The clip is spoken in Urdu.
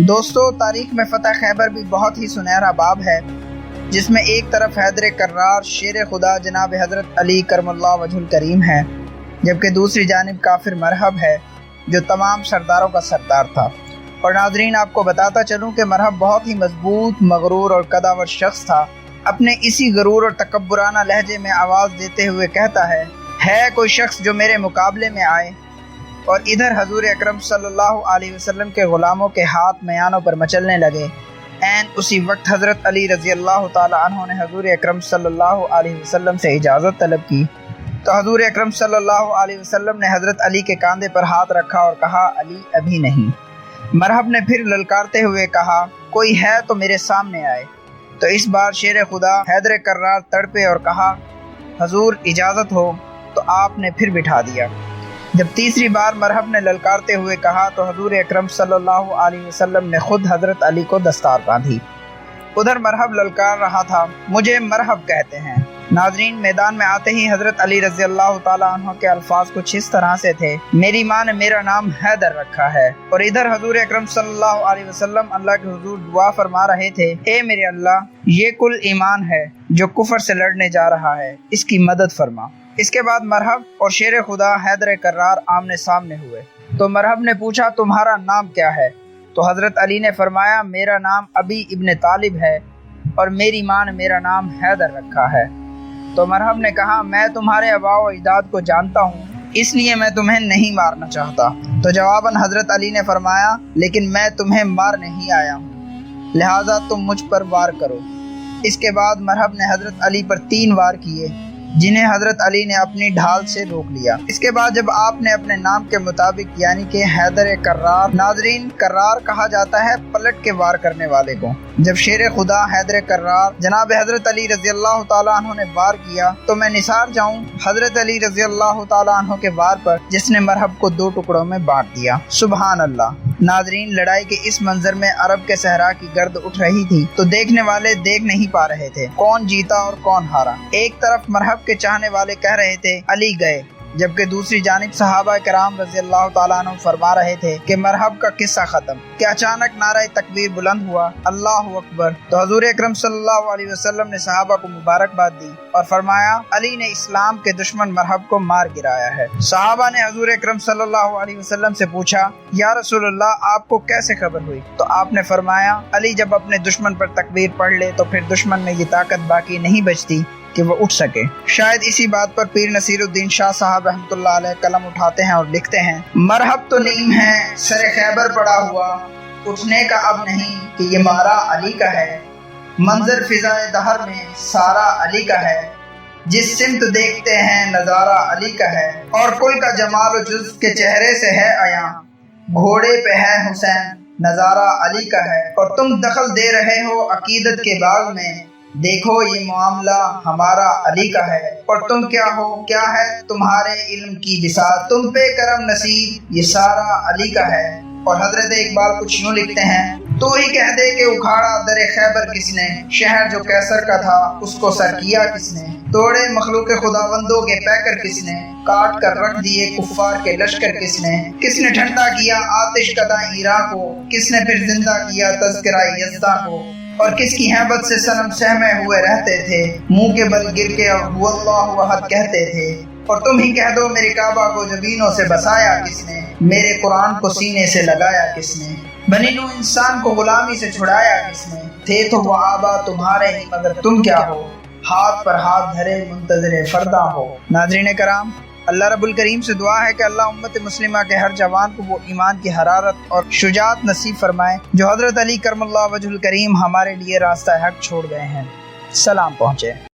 دوستو، تاریخ میں فتح خیبر بھی بہت ہی سنہرا باب ہے، جس میں ایک طرف حیدر کرار شیر خدا جناب حضرت علی کرم اللہ وجہ الکریم ہے، جبکہ دوسری جانب کافر مرحب ہے جو تمام سرداروں کا سردار تھا۔ اور ناظرین، آپ کو بتاتا چلوں کہ مرحب بہت ہی مضبوط، مغرور اور قداور شخص تھا۔ اپنے اسی غرور اور تکبرانہ لہجے میں آواز دیتے ہوئے کہتا ہے کوئی شخص جو میرے مقابلے میں آئے؟ اور ادھر حضور اکرم صلی اللہ علیہ وسلم کے غلاموں کے ہاتھ میانوں پر مچلنے لگے۔ عین اسی وقت حضرت علی رضی اللہ تعالی عنہ نے حضور اکرم صلی اللہ علیہ وسلم سے اجازت طلب کی، تو حضور اکرم صلی اللہ علیہ وسلم نے حضرت علی کے کاندھے پر ہاتھ رکھا اور کہا، علی ابھی نہیں۔ مرحب نے پھر للکارتے ہوئے کہا، کوئی ہے تو میرے سامنے آئے۔ تو اس بار شیر خدا حیدر کرار تڑپے اور کہا، حضور اجازت ہو، تو آپ نے پھر بٹھا دیا۔ جب تیسری بار مرحب نے للکارتے ہوئے کہا تو حضور اکرم صلی اللہ علیہ وسلم نے خود حضرت علی کو دستار باندھی۔ ادھر مرحب للکار رہا تھا، مجھے مرحب کہتے ہیں۔ ناظرین، میدان میں آتے ہی حضرت علی رضی اللہ تعالیٰ عنہ کے الفاظ کچھ اس طرح سے تھے، میری ماں نے میرا نام حیدر رکھا ہے۔ اور ادھر حضور اکرم صلی اللہ علیہ وسلم اللہ کے حضور دعا فرما رہے تھے، اے میرے اللہ، یہ کل ایمان ہے جو کفر سے لڑنے جا رہا ہے، اس کی مدد فرما۔ اس کے بعد مرحب اور شیر خدا حیدر کرار آمنے سامنے ہوئے۔ تو مرحب نے پوچھا، تمہارا نام کیا ہے؟ تو حضرت علی نے فرمایا، میرا نام ابی ابن طالب ہے اور میری ماں نے میرا نام حیدر رکھا ہے۔ تو مرحب نے کہا، میں تمہارے آباء و اجداد کو جانتا ہوں، اس لیے میں تمہیں نہیں مارنا چاہتا۔ تو جواباً حضرت علی نے فرمایا، لیکن میں تمہیں مار نہیں آیا ہوں، لہٰذا تم مجھ پر وار کرو۔ اس کے بعد مرحب نے حضرت علی پر 3 وار کیے، جنہیں حضرت علی نے اپنی ڈھال سے روک لیا۔ اس کے بعد جب آپ نے اپنے نام کے مطابق یعنی کہ حیدر کرار، ناظرین کرار کہا جاتا ہے پلٹ کے وار کرنے والے کو، جب شیر خدا حیدر کرار جناب حضرت علی رضی اللہ تعالیٰ عنہ نے وار کیا تو میں نثار جاؤں حضرت علی رضی اللہ تعالیٰ عنہ کے وار پر، جس نے مرحب کو 2 ٹکڑوں میں بانٹ دیا۔ سبحان اللہ۔ ناظرین، لڑائی کے اس منظر میں عرب کے صحرا کی گرد اٹھ رہی تھی تو دیکھنے والے دیکھ نہیں پا رہے تھے کون جیتا اور کون ہارا۔ ایک طرف مرحب کے چاہنے والے کہہ رہے تھے علی گئے، جبکہ دوسری جانب صحابہ کرام رضی اللہ تعالیٰ عنہ فرما رہے تھے کہ مرحب کا قصہ ختم، کہ اچانک نعرہ تکبیر بلند ہوا، اللہ اکبر۔ تو حضور اکرم صلی اللہ علیہ وسلم نے صحابہ کو مبارکباد دی اور فرمایا، علی نے اسلام کے دشمن مرحب کو مار گرایا ہے۔ صحابہ نے حضور اکرم صلی اللہ علیہ وسلم سے پوچھا، یا رسول اللہ، آپ کو کیسے خبر ہوئی؟ تو آپ نے فرمایا، علی جب اپنے دشمن پر تکبیر پڑھ لے تو پھر دشمن میں یہ طاقت باقی نہیں بچتی کہ وہ اٹھ سکے۔ شاید اسی بات پر پیر نصیر الدین شاہ صاحب رحمۃ اللہ علیہ قلم اٹھاتے ہیں اور لکھتے ہیں، مرحب تو نیم ہے سر خیبر پڑا ہوا، اٹھنے کا اب نہیں کہ یہ مارا علی کا ہے، منظر فضائے دہر میں سارا علی کا ہے، جس سمت دیکھتے ہیں نظارہ علی کا ہے، اور کل کا جمال و جز کے چہرے سے ہے عیاں، گھوڑے پہ ہے حسین نظارہ علی کا ہے، اور تم دخل دے رہے ہو عقیدت کے باغ میں، دیکھو یہ معاملہ ہمارا علی کا ہے، اور تم کیا ہو، کیا ہے تمہارے علم کی بساط، تم پہ کرم نصیب یہ سارا علی کا ہے۔ اور حضرت اقبال کچھ یوں لکھتے ہیں، تو ہی کہہ دے کہ اکھاڑا در خیبر کس نے، شہر جو کیسر کا تھا اس کو سر کیا کس نے، توڑے مخلوق خداوندوں کے پیکر کس نے، کاٹ کر رکھ دیے کفار کے لشکر کس نے ٹھنڈا کیا آتش کدہ ایراں کو، کس نے پھر زندہ کیا تذکرہ یزداں کو، اور کس کی ہیبت سے صنم سہمے ہوئے رہتے تھے، منہ کے بل گر کے اور هو اللہ احد کہتے تھے، اور تم ہی کہہ دو میرے کعبہ کو جبینوں سے بسایا کس نے، میرے قرآن کو سینے سے لگایا کس نے، بنی نوح انسان کو غلامی سے چھڑایا کس نے، تھے تو وہ آبا تمہارے ہی مگر تم کیا ہو، ہاتھ پر ہاتھ دھرے منتظر فردا ہو۔ ناظرین کرام، اللہ رب الکریم سے دعا ہے کہ اللہ امت مسلمہ کے ہر جوان کو وہ ایمان کی حرارت اور شجاعت نصیب فرمائے جو حضرت علی کرم اللہ وجہ الکریم ہمارے لیے راستہ حق چھوڑ گئے ہیں۔ سلام پہنچے۔